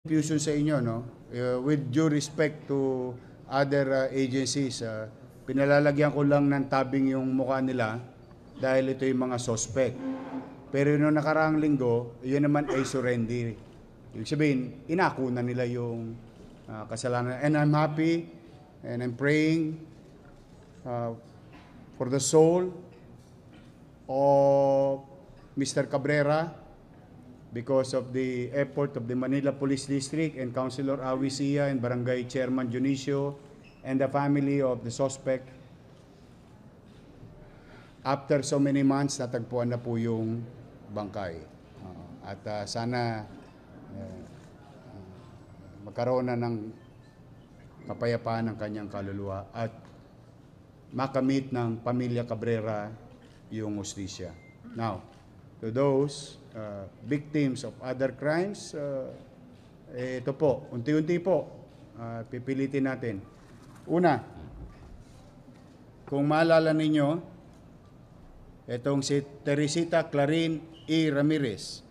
Confusion sa inyo, no? With due respect to other agencies, pinalalagyan ko lang ng tabing yung mukha nila dahil ito yung mga suspect. Pero noong nakaraang linggo, yun naman ay surrender. Ibig sabihin, inako na nila yung kasalanan. And I'm happy and I'm praying for the soul of Mr. Cabrera, because of the effort of the Manila Police District and Councilor Awi Sia and Barangay Chairman Junicio and the family of the suspect. After so many months, natagpuan na po yung bangkay. At sana magkaroon na ng kapayapaan ng kanyang kaluluwa at makamit ng pamilya Cabrera yung hustisya. Now, to those victims of other crimes, ito po, unti-unti po, pipilitin natin. Una, kung maalala ninyo, itong si Teresita Clarin E. Ramirez,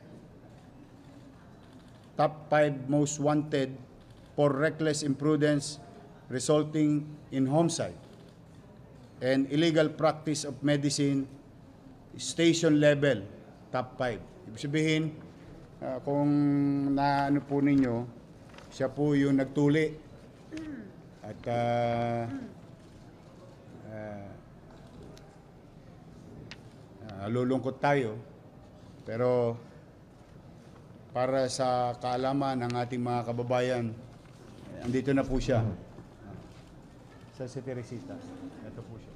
top 5 most wanted for reckless imprudence resulting in homicide and illegal practice of medicine, station level, top 5. Ibig sabihin, kung naano po ninyo, siya po yung nagtuli. At lulungkot tayo. Pero para sa kaalaman ng ating mga kababayan, andito na po siya. Sa si Teresita. Ito po siya.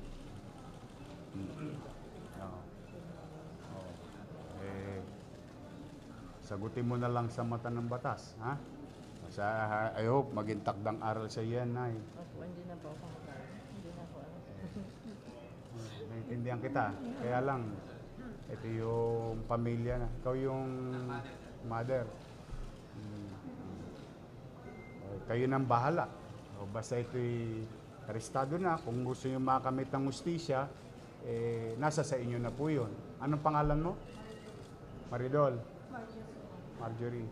Sagutin mo na lang sa mata ng batas, ha? I hope maging takdang aral sa iyan, Nay. Opo, hindi na po ako makakain. Hindi na po ano. Naintindihan kita. Kaya lang, ito yung pamilya na. Ikaw yung mother. Kayo nang bahala. Basta ito'y arestado na. Kung gusto nyo makamit ng hustisya, nasa sa inyo na po yun. Anong pangalan mo? Maridol? Marjorie.